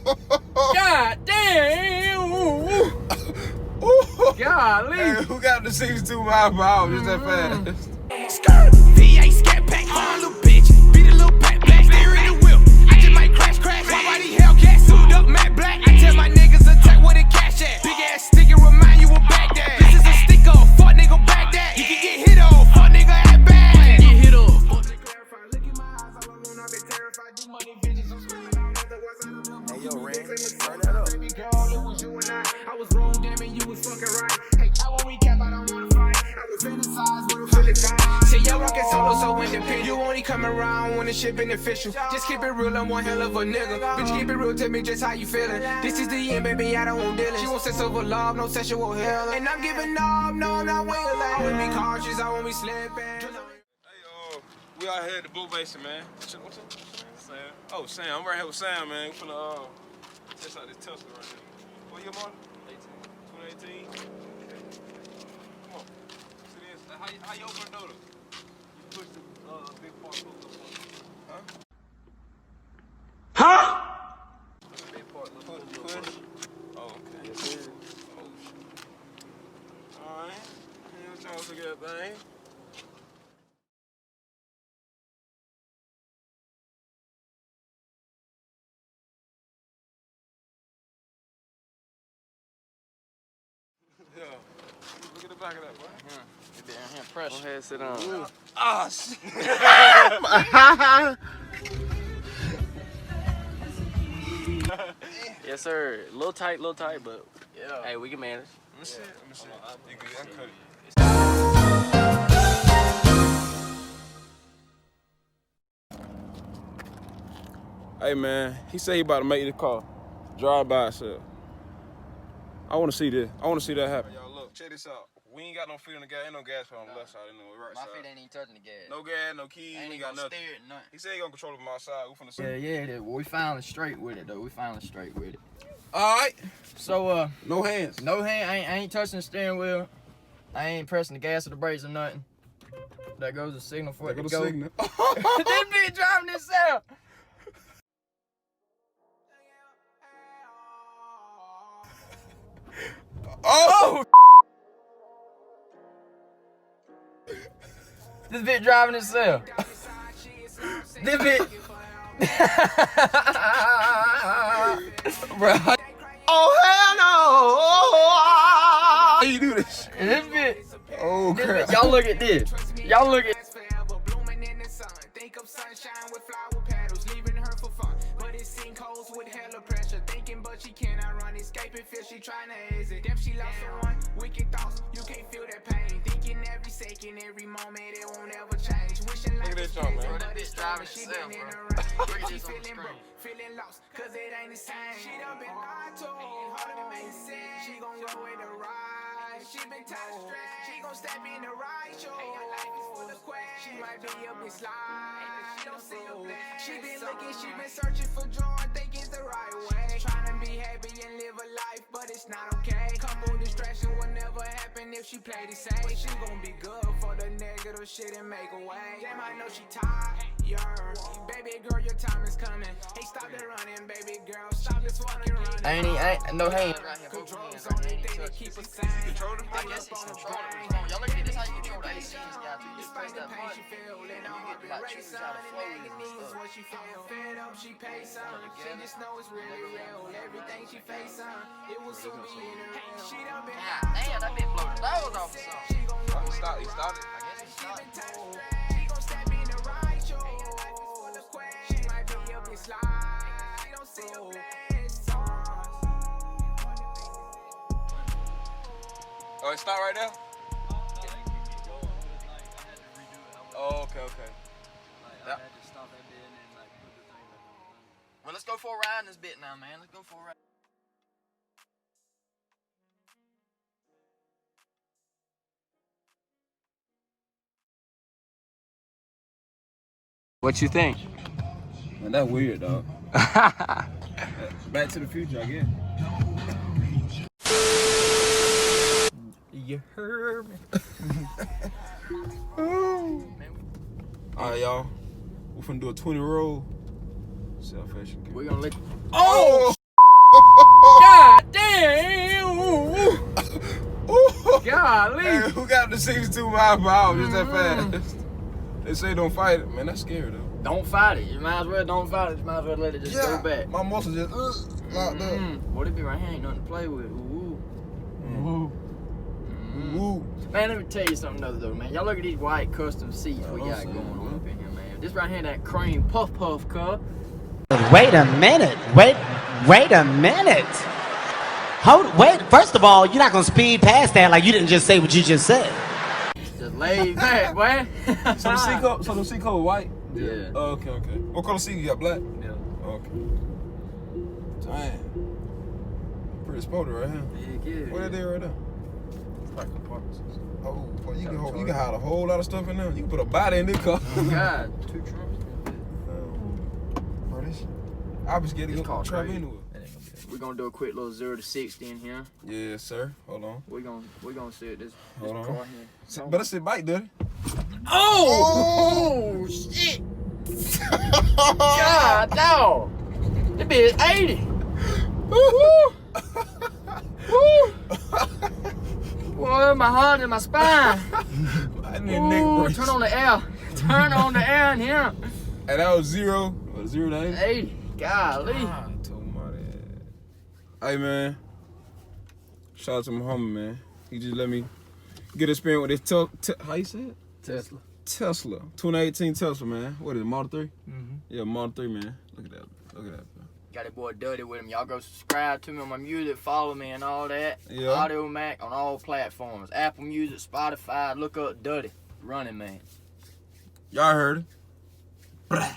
God damn! Golly! Hey, who got the 62 mile per hour just that fast? Skirt, VA scat pack, on little bitch, beat a little pack black, steering the wheel. I just might crash. Why body Hellcat, suit up matte black. I tell my niggas attack where the cash at. Big ass sticker remind you of Baghdad. This is a sticker, fuck nigga Baghdad. You can get hit off, fuck nigga at bad. Get hit off. Look in my eyes, all alone, I've been terrified. Do money, bitches, I'm screaming out otherwise I don't know. Hey yo, Ray, turn that up. Baby girl, it was you and I was wrong, damn it, you was fucking right. Hey, I won't recap, I don't wanna fight. I was fantasized with a feeling fine. Say y'all rockin' solo, so independent. You only come around when the shit beneficial. Just keep it real, I'm one hell of a nigga. Bitch, keep it real, tell me just how you feeling. This is the end, baby, I don't want dealings. She wants sense of love, no sexual hell. And I'm giving up, no, I'm not willing. I won't be cautious, I won't be slipping. Hey, we out here at the Blue Basin, man. What's your name? Sam. Oh, Sam. I'm right here with Sam, man. We finna test out this Tesla right here. What year model? 2018. Okay. Come on. See this? How you open the door? You push the big part close up. Huh? The big part push. Oh, okay. Yes, sir. Oh, shit. All right. Here's y'all look at that thing. Yeah. Look at the back of that, boy. Get down here, pressure. Go ahead, sit down. Ah, shit. Yes, sir. A little tight, but yeah. Hey, we can manage. Let me see. You good? I cut it. Hey, man. He said he about to make the car drive by itself. I want to see this. I want to see that happen. Y'all, look. Check this out. We ain't got no feet on the gas. Ain't no gas on the left side. Ain't no right side. My feet ain't even touching the gas. No gas, no keys. Ain't We got gonna nothing. steer it, nothing. He said he gonna control it from outside. We finna see. Yeah. We finally straight with it, though. All right. So, No hands. no hand. I ain't touching the steering wheel. I ain't pressing the gas or the brakes or nothing. That goes the signal for it to go. Signal. This bitch driving itself. Oh! This bitch driving itself. This bitch. Bro. Oh hell no! How you do this? This bitch. Oh crap! Y'all look at this. Y'all look at. Think of sunshine with flower petals, leaving her for fun. But it's sinkholes with hella pressure. Thinking, but she cannot run. Escaping, feel she trying to exit. Damn, she lost someone. Wicked thoughts, you can't feel that pain. Thinking every second, every moment, it won't ever change. Wishing life was jump, man. but it's driving. She been in the rain. She feeling broke, feeling lost, cause it ain't the same. She done been lied to, hard to make sense. She gon' go with the ride. She been tired of stress. She gon' step in the right show. Her life is full of questions. She might be up and slide. She don't see a plan. She been looking, she been searching for joy. Think it's the right way. Trying to be happy and live a life, but it's not okay. Couple distraction will never happen if she play it safe. She gon' be good for the negative shit and make a way. Damn, I know she tired. Baby girl, your time is coming. Hey, stop it running, baby girl. Stop this fucking running. Ain't no hands. Control's the only thing that keep us sane. I guess it's controlling. Y'all look at this. How you control the AC? You just press that button. And you get like choose how to flow it and stuff. She fed up, she pays some. She just know it's really real. Everything she face on, it will soon be in her real. She done been Damn, that bitch blew the nose off or something. She gon' go He started. I guess he started. She gon' step in the right show. She might be up and slide. She don't see a blessed Oh, it stopped right there? Oh, okay. Yep. Well, let's go for a ride in this bit now, man. Let's go for a ride. What you think? Man, that's weird, dog. Back to the Future, I guess. You heard me. Alright, y'all. We're finna do a 20 roll. Self-fashion. We're gonna let. Oh! Hey, Golly. who got the 62 miles per hour just that fast? They say don't fight it, man. That's scary though. Don't fight it. You might as well don't fight it. You might as well let it just go back. My muscles just locked up. What it be right here? Ain't nothing to play with. Ooh. Woo. Man, let me tell you something though, man. Y'all look at these white custom seats we got going on up in here, man. This right here, that cream puff car. Wait a minute. Wait a minute. Wait. First of all, you're not gonna speed past that like you didn't just say what you just said. Just laid back, boy. So the seat cover white? Yeah. Oh, okay. What color seat you got? Black? Yeah. Okay. Damn. Pretty sporty right here. Yeah. What are they right there? Like compartments. Oh, boy, you can hide a whole lot of stuff in there. You can put a body in this car. God, 2 trunks. Bro, this I was scared to It's go called trap crazy. into it. We're gonna do a quick little 0 to 60 in here. Yes, sir. Hold on. We're gonna sit this Hold on. car here. Better sit bike, daddy. Oh shit! God, dog. This bitch 80. Woo! Boy, my heart and my spine. I need a neck Ooh, brace. turn on the air. Turn on the air in here. And that was 0 to 80. 80. Golly. I told my dad. Hey, man. Shout out to my homie, man. He just let me get experience with this how you say it? Tesla. Tesla. 2018 Tesla, man. What is it, Model 3? Mm-hmm. Yeah, Model 3, man. Look at that. Look at that. Got that boy Duddy with him. Y'all go subscribe to me on my music, follow me and all that. Yeah. Audio Mac on all platforms. Apple Music, Spotify. Look up Duddy. Running Man. Y'all heard it.